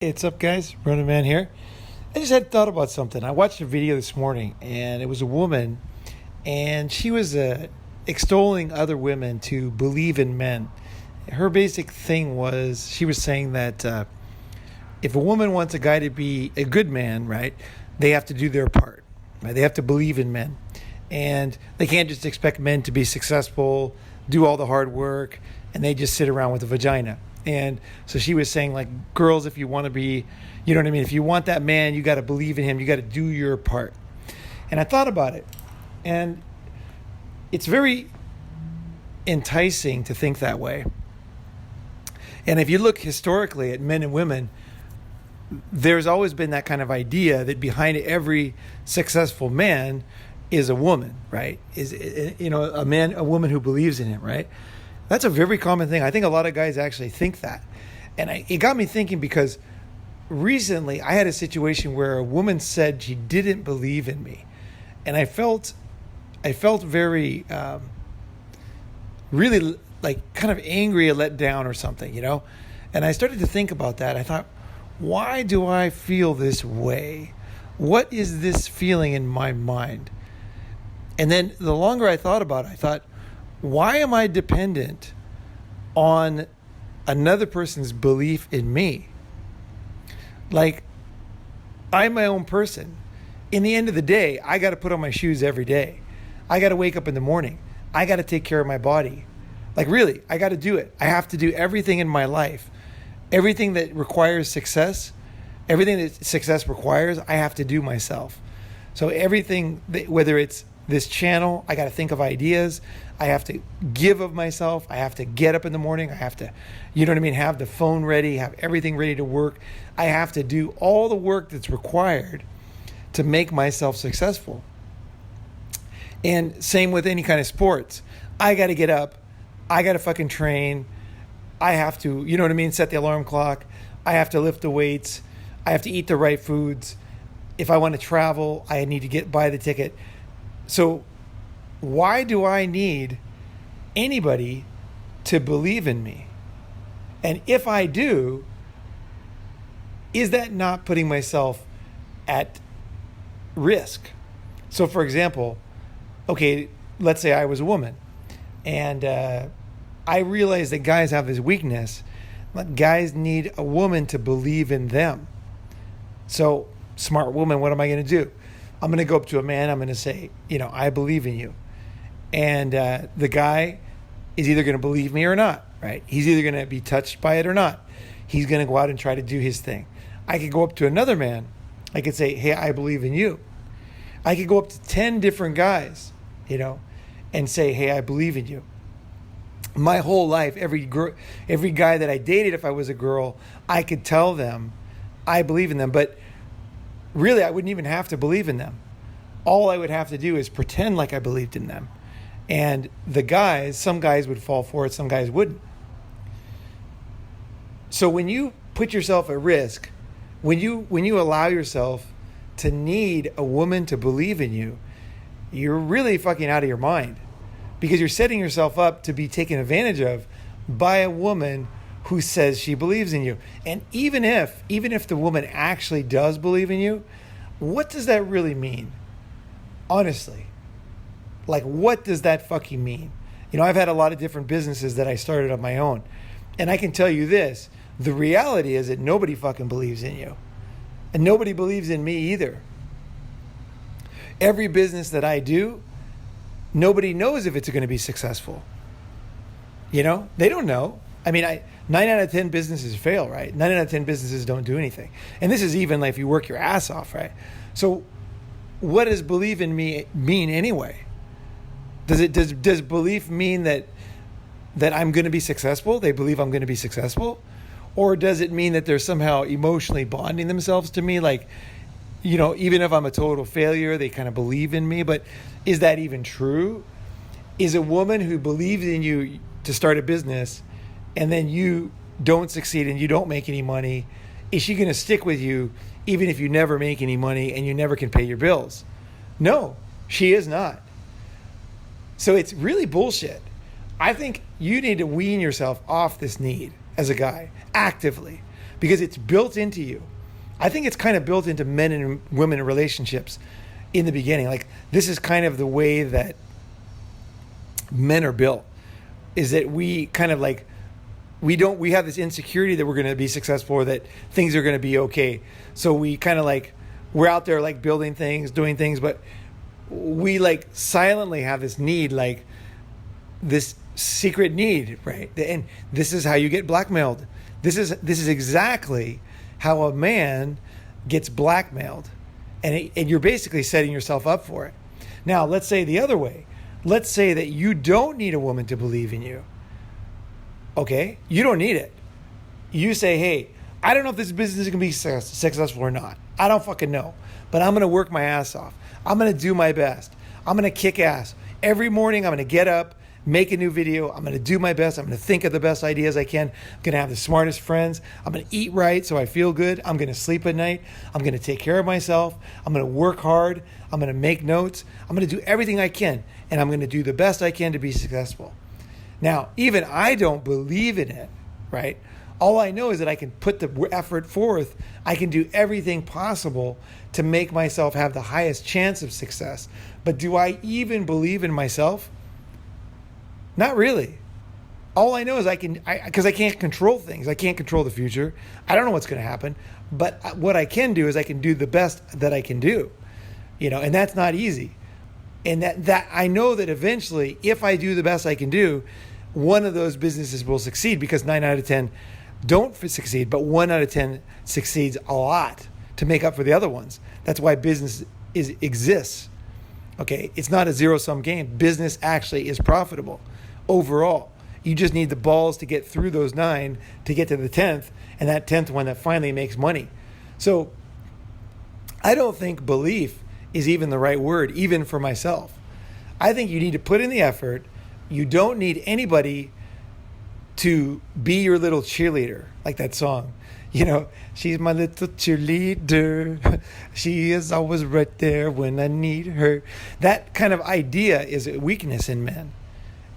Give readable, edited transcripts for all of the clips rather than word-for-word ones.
What's up, guys? Ronin Man here. I just had thought about something. I watched a video this morning, and it was a woman, and she was extolling other women to believe in men. Her basic thing was she was saying that if a woman wants a guy to be a good man, right, they have to do their part. Right? They have to believe in men, and they can't just expect men to be successful, do all the hard work, and they just sit around with a vagina. And so she was saying, like, girls, if you want to be, you know what I mean? If you want that man, you got to believe in him. You got to do your part. And I thought about it. And it's very enticing to think that way. And if you look historically at men and women, there's always been that kind of idea that behind every successful man is a woman, right? Is, you know, a woman who believes in him, right? That's a very common thing. I think a lot of guys actually think that. And it got me thinking because recently I had a situation where a woman said she didn't believe in me. And I felt very, really like kind of angry or let down or something, you know? And I started to think about that. I thought, why do I feel this way? What is this feeling in my mind? And then the longer I thought about it, I thought, why am I dependent on another person's belief in me? Like, I'm my own person. In the end of the day, I got to put on my shoes every day. I got to wake up in the morning. I got to take care of my body. Like, really, I got to do it. I have to do everything in my life. Everything that requires success, everything that success requires, I have to do myself. So everything, whether it's this channel, I got to think of ideas. I have to give of myself. I have to get up in the morning. I have to, you know what I mean, have the phone ready, have everything ready to work. I have to do all the work that's required to make myself successful. And same with any kind of sports. I got to get up. I got to fucking train. I have to, you know what I mean, set the alarm clock. I have to lift the weights. I have to eat the right foods. If I want to travel, I need to buy the ticket. So why do I need anybody to believe in me? And if I do, is that not putting myself at risk? So for example, okay, let's say I was a woman and I realize that guys have this weakness. Guys need a woman to believe in them. So smart woman, what am I going to do? I'm going to go up to a man. I'm going to say, you know, I believe in you. And the guy is either going to believe me or not, right? He's either going to be touched by it or not. He's going to go out and try to do his thing. I could go up to another man. I could say, hey, I believe in you. I could go up to 10 different guys, you know, and say, hey, I believe in you. My whole life, every guy that I dated, if I was a girl, I could tell them I believe in them. But really, I wouldn't even have to believe in them. All I would have to do is pretend like I believed in them. And the guys, some guys would fall for it, some guys wouldn't. So when you put yourself at risk, when you allow yourself to need a woman to believe in you, you're really fucking out of your mind. Because you're setting yourself up to be taken advantage of by a woman who says she believes in you. And even if the woman actually does believe in you, what does that really mean? Honestly. Like, what does that fucking mean? You know, I've had a lot of different businesses that I started on my own. And I can tell you this, the reality is that nobody fucking believes in you. And nobody believes in me either. Every business that I do, nobody knows if it's going to be successful. You know, they don't know. I mean, 9 out of 10 businesses fail, right? 9 out of 10 businesses don't do anything. And this is even like if you work your ass off, right? So what does believe in me mean anyway? Does belief mean that I'm going to be successful? They believe I'm going to be successful? Or does it mean that they're somehow emotionally bonding themselves to me? Like, you know, even if I'm a total failure, they kind of believe in me. But is that even true? Is a woman who believes in you to start a business and then you don't succeed and you don't make any money, is she going to stick with you even if you never make any money and you never can pay your bills? No, she is not. So it's really bullshit. I think you need to wean yourself off this need as a guy, actively. because it's built into you. I think it's kind of built into men and women relationships in the beginning. Like, this is kind of the way that men are built, is that we kind of like, we have this insecurity that we're going to be successful, or that things are going to be okay. So we kind of like, we're out there like building things, doing things, but we like silently have this need, like this secret need, right? And this is how you get blackmailed. This is exactly how a man gets blackmailed. And you're basically setting yourself up for it. Now, let's say the other way. Let's say that you don't need a woman to believe in you. Okay? You don't need it. You say, hey, I don't know if this business is going to be successful or not. I don't fucking know. But I'm going to work my ass off. I'm going to do my best. I'm going to kick ass. Every morning I'm going to get up, make a new video. I'm going to do my best. I'm going to think of the best ideas I can. I'm going to have the smartest friends. I'm going to eat right so I feel good. I'm going to sleep at night. I'm going to take care of myself. I'm going to work hard. I'm going to make notes. I'm going to do everything I can. And I'm going to do the best I can to be successful. Now, even I don't believe in it, right? All I know is that I can put the effort forth. I can do everything possible to make myself have the highest chance of success. But do I even believe in myself? Not really. All I know is because I can't control things. I can't control the future. I don't know what's going to happen. But what I can do is I can do the best that I can do, and that's not easy. And that I know that eventually, if I do the best I can do, one of those businesses will succeed, because 9 out of 10 don't succeed, but 1 out of 10 succeeds a lot to make up for the other ones. That's why business exists. Okay, it's not a zero-sum game. Business actually is profitable overall. You just need the balls to get through those 9 to get to the 10th, and that 10th one that finally makes money. So I don't think belief is even the right word, even for myself. I think you need to put in the effort. You don't need anybody to be your little cheerleader, like that song. She's my little cheerleader. She is always right there when I need her. That kind of idea is a weakness in men.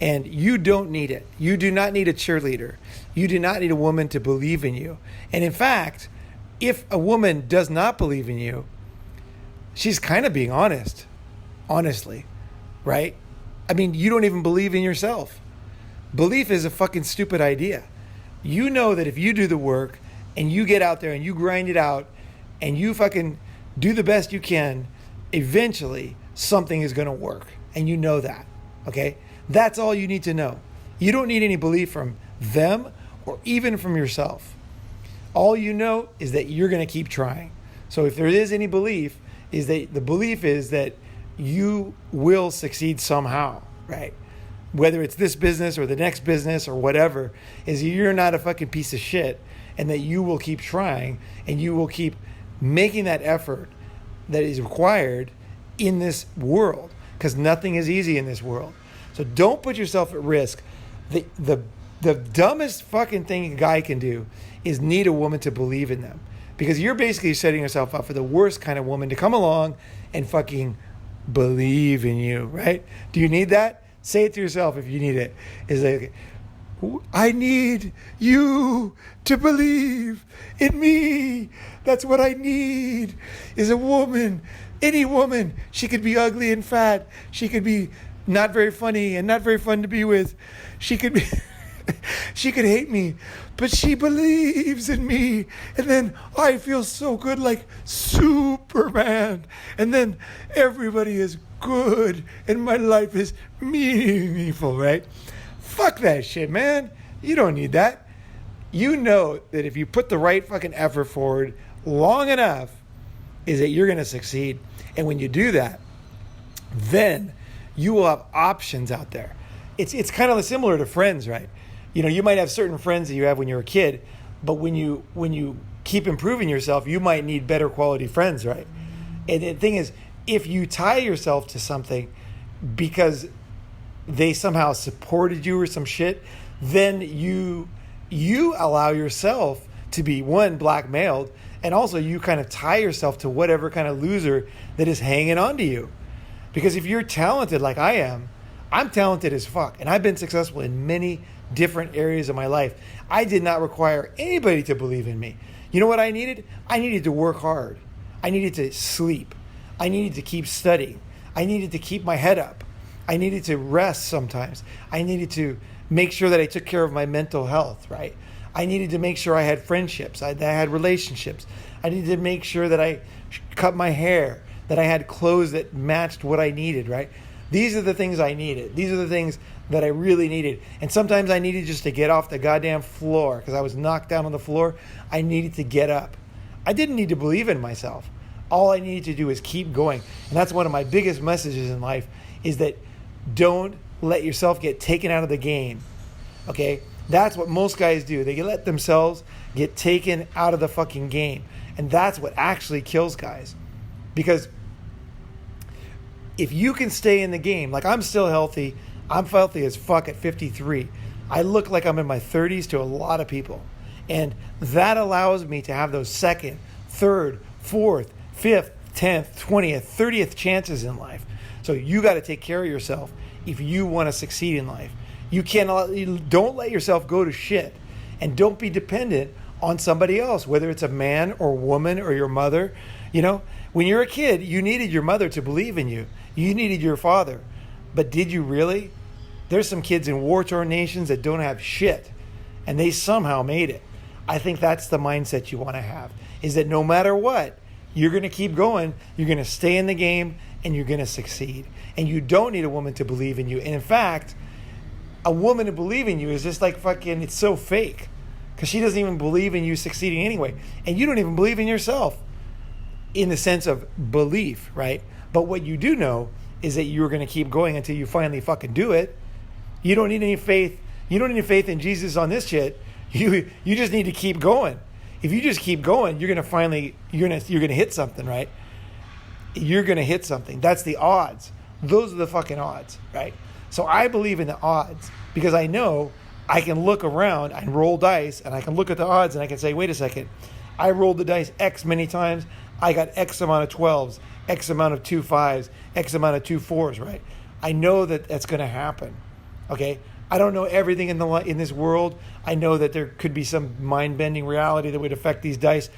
And you don't need it. You do not need a cheerleader. You do not need a woman to believe in you. And in fact, if a woman does not believe in you, she's kind of being honest, honestly, right? I mean, you don't even believe in yourself. Belief is a fucking stupid idea. You know that if you do the work and you get out there and you grind it out and you fucking do the best you can, eventually something is going to work. And you know that, okay? That's all you need to know. You don't need any belief from them or even from yourself. All you know is that you're going to keep trying. So if there is any belief, is that the belief is that you will succeed somehow, right? Whether it's this business or the next business or whatever, is you're not a fucking piece of shit, and that you will keep trying and you will keep making that effort that is required in this world, because nothing is easy in this world. So don't put yourself at risk. The dumbest fucking thing a guy can do is need a woman to believe in them, because you're basically setting yourself up for the worst kind of woman to come along and fucking believe in you, right? Do you need that? Say it to yourself if you need it. Is like, I need you to believe in me. That's what I need, is a woman. Any woman. She could be ugly and fat. She could be not very funny and not very fun to be with. She could be... She could hate me, but she believes in me. And then I feel so good, like Superman. And then everybody is good and my life is meaningful, right? Fuck that shit, man. You don't need that. You know that if you put the right fucking effort forward long enough, is that you're going to succeed. And when you do that, then you will have options out there. It's kind of similar to friends, right? You might have certain friends that you have when you're a kid, but when you keep improving yourself, you might need better quality friends, right? And the thing is, if you tie yourself to something because they somehow supported you or some shit, then you allow yourself to be, one, blackmailed, and also you kind of tie yourself to whatever kind of loser that is hanging on to you. Because if you're talented like I am, I'm talented as fuck, and I've been successful in many different areas of my life. I did not require anybody to believe in me. You know what I needed? I needed to work hard. I needed to sleep. I needed to keep studying. I needed to keep my head up. I needed to rest sometimes. I needed to make sure that I took care of my mental health, right? I needed to make sure I had friendships, that I had relationships. I needed to make sure that I cut my hair, that I had clothes that matched what I needed, right? These are the things I needed. These are the things that I really needed. And sometimes I needed just to get off the goddamn floor because I was knocked down on the floor. I needed to get up. I didn't need to believe in myself. All I needed to do is keep going. And that's one of my biggest messages in life is that don't let yourself get taken out of the game. Okay? That's what most guys do. They let themselves get taken out of the fucking game. And that's what actually kills guys. Because if you can stay in the game, like I'm still healthy. I'm healthy as fuck at 53. I look like I'm in my 30s to a lot of people. And that allows me to have those second, third, fourth, fifth, 10th, 20th, 30th chances in life. So you got to take care of yourself if you want to succeed in life. Don't let yourself go to shit. And don't be dependent on somebody else, whether it's a man or woman or your mother. You know, when you're a kid, you needed your mother to believe in you. You needed your father. But did you really? There's some kids in war-torn nations that don't have shit. And they somehow made it. I think that's the mindset you want to have. Is that no matter what, you're going to keep going. You're going to stay in the game. And you're going to succeed. And you don't need a woman to believe in you. And in fact, a woman to believe in you is just like fucking, it's so fake. Because she doesn't even believe in you succeeding anyway. And you don't even believe in yourself. In the sense of belief, right? But what you do know is that you're going to keep going until you finally fucking do it. You don't need any faith. You don't need any faith in Jesus on this shit. You just need to keep going. If you just keep going, you're going to hit something, right? You're going to hit something. That's the odds. Those are the fucking odds, right? So I believe in the odds because I know I can look around and roll dice and I can look at the odds and I can say, wait a second, I rolled the dice X many times. I got X amount of 12s, X amount of 2 5s, X amount of 2 4s, right? I know that that's going to happen, okay? I don't know everything in this world. I know that there could be some mind-bending reality that would affect these dice.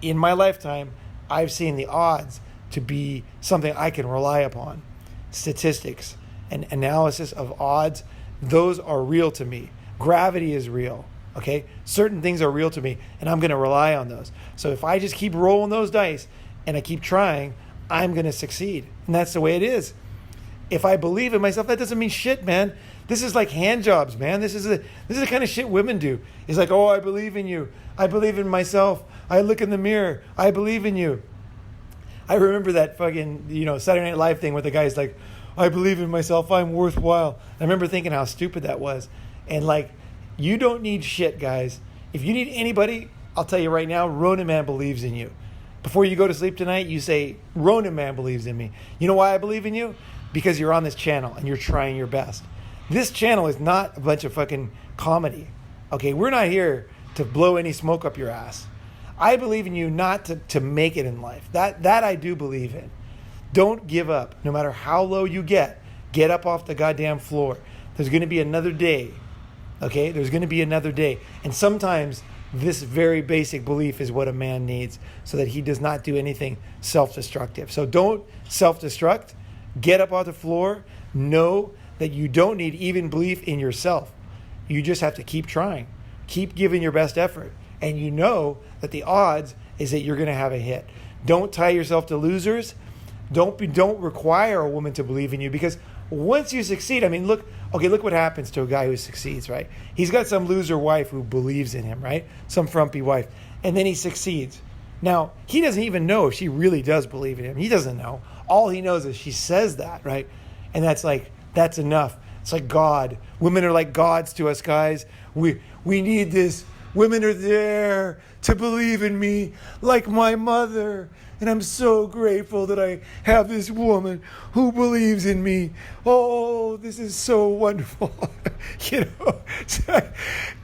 In my lifetime, I've seen the odds to be something I can rely upon. Statistics and analysis of odds, those are real to me. Gravity is real, okay? Certain things are real to me, and I'm going to rely on those. So if I just keep rolling those dice and I keep trying, I'm going to succeed. And that's the way it is. If I believe in myself, that doesn't mean shit, man. This is like hand jobs, man. This is the kind of shit women do. It's like, oh, I believe in you. I believe in myself. I look in the mirror. I believe in you. I remember that fucking, Saturday Night Live thing where the guy's like, I believe in myself. I'm worthwhile. I remember thinking how stupid that was. And like, you don't need shit, guys. If you need anybody, I'll tell you right now, Ronin Man believes in you. Before you go to sleep tonight, you say, Ronin Man believes in me. You know why I believe in you? Because you're on this channel and you're trying your best. This channel is not a bunch of fucking comedy. Okay, we're not here to blow any smoke up your ass. I believe in you not to make it in life. That I do believe in. Don't give up. No matter how low you get up off the goddamn floor. There's going to be another day. Okay? There's going to be another day. And sometimes this very basic belief is what a man needs so that he does not do anything self-destructive. So don't self-destruct. Get up off the floor. Know that you don't need even belief in yourself. You just have to keep trying. Keep giving your best effort. And you know that the odds is that you're going to have a hit. Don't tie yourself to losers. Don't require a woman to believe in you, because once you succeed, I mean, look what happens to a guy who succeeds, right? He's got some loser wife who believes in him, right? Some frumpy wife. And then he succeeds. Now, he doesn't even know if she really does believe in him. He doesn't know. All he knows is she says that, right? And that's enough. It's like God. Women are like gods to us, guys. We need this. Women are there to believe in me like my mother. And I'm so grateful that I have this woman who believes in me. Oh, this is so wonderful.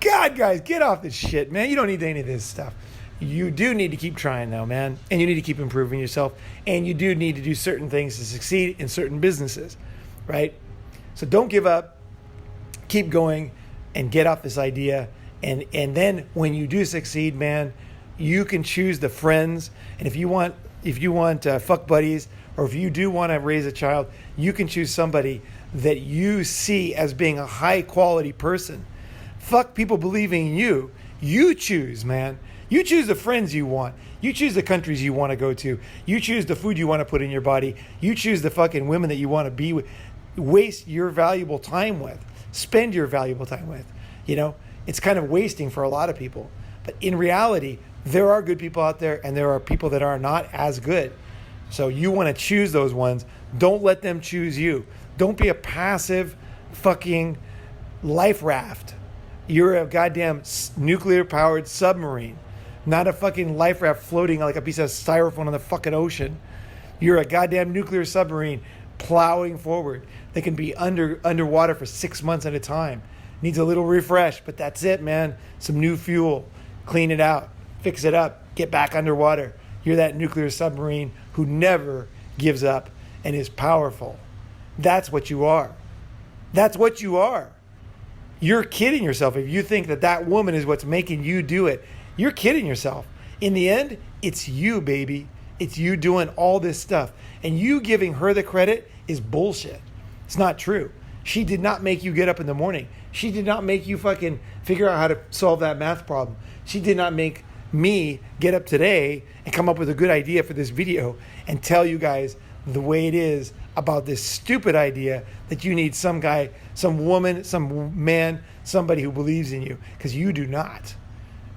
God, guys, get off this shit, man. You don't need any of this stuff. You do need to keep trying, though, man. And you need to keep improving yourself. And you do need to do certain things to succeed in certain businesses, right? So don't give up. Keep going and get off this idea. And then when you do succeed, man, you can choose the friends, and if you want fuck buddies, or if you do want to raise a child, you can choose somebody that you see as being a high quality person. Fuck people believing in you. You choose, man. You choose the friends you want. You choose the countries you want to go to. You choose the food you want to put in your body. You choose the fucking women that you want to be with. Waste your valuable time with. Spend your valuable time with. You know, it's kind of wasting for a lot of people. But in reality, there are good people out there, and there are people that are not as good. So you want to choose those ones. Don't let them choose you. Don't be a passive fucking life raft. You're a goddamn nuclear-powered submarine, not a fucking life raft floating like a piece of styrofoam on the fucking ocean. You're a goddamn nuclear submarine plowing forward. They can be underwater for 6 months at a time. Needs a little refresh, but that's it, man. Some new fuel. Clean it out. Fix it up. Get back underwater. You're that nuclear submarine who never gives up and is powerful. That's what you are. That's what you are. You're kidding yourself if you think that that woman is what's making you do it. You're kidding yourself. In the end, it's you, baby. It's you doing all this stuff. And you giving her the credit is bullshit. It's not true. She did not make you get up in the morning. She did not make you fucking figure out how to solve that math problem. She did not make me get up today and come up with a good idea for this video and tell you guys the way it is about this stupid idea that you need some guy, some woman, some man, somebody who believes in you, because you do not.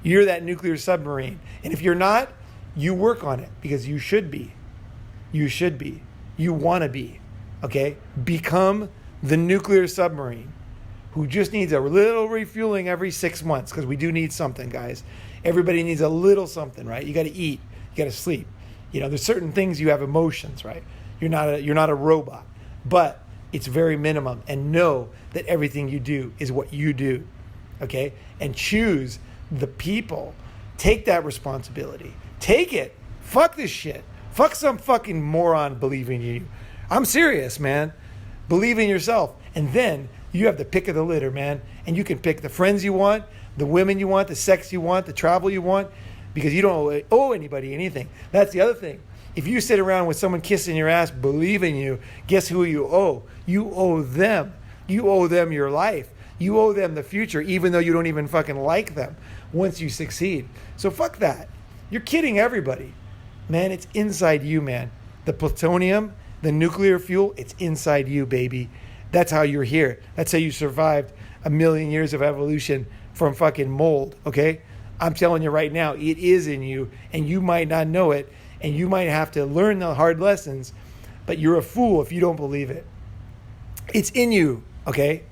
You're that nuclear submarine. And if you're not, you work on it, because you should be. You should be. You want to be. Okay? Become the nuclear submarine who just needs a little refueling every 6 months, because we do need something, guys. Everybody needs a little something, right? You got to eat. You got to sleep. You know, there's certain things you have emotions, right? You're not a robot, but it's very minimum. And know that everything you do is what you do, okay? And choose the people. Take that responsibility. Take it. Fuck this shit. Fuck some fucking moron believing in you. I'm serious, man. Believe in yourself. And then you have the pick of the litter, man. And you can pick the friends you want, the women you want, the sex you want, the travel you want, because you don't owe anybody anything. That's the other thing. If you sit around with someone kissing your ass, believing you, guess who you owe? You owe them. You owe them your life. You owe them the future, even though you don't even fucking like them once you succeed. So fuck that. You're kidding everybody. Man, it's inside you, man. The plutonium, the nuclear fuel, it's inside you, baby. That's how you're here. That's how you survived 1 million years of evolution from fucking mold, okay? I'm telling you right now, it is in you, and you might not know it, and you might have to learn the hard lessons, but you're a fool if you don't believe it. It's in you, okay?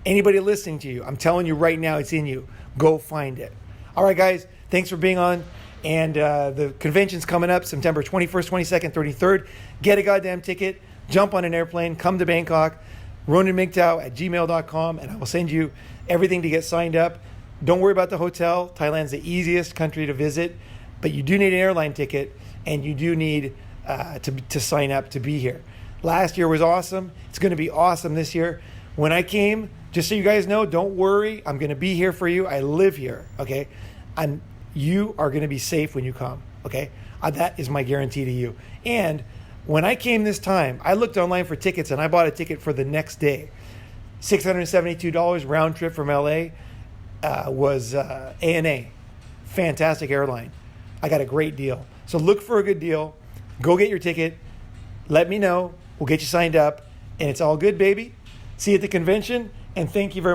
Anybody listening to you, I'm telling you right now, it's in you. Go find it. All right, guys, thanks for being on. And the convention's coming up September 21st, 22nd, 33rd. Get a goddamn ticket. Jump on an airplane. Come to Bangkok. RoninMingTao@gmail.com, and I will send you everything to get signed up. Don't worry about the hotel. Thailand's the easiest country to visit, but you do need an airline ticket, and you do need to sign up to be here. Last year was awesome. It's going to be awesome this year. When I came, just so you guys know, don't worry. I'm going to be here for you. I live here, okay? You are going to be safe when you come, okay? That is my guarantee to you. And when I came this time, I looked online for tickets, and I bought a ticket for the next day. $672 round trip from LA was ANA. Fantastic airline. I got a great deal. So look for a good deal. Go get your ticket. Let me know. We'll get you signed up. And it's all good, baby. See you at the convention. And thank you very much.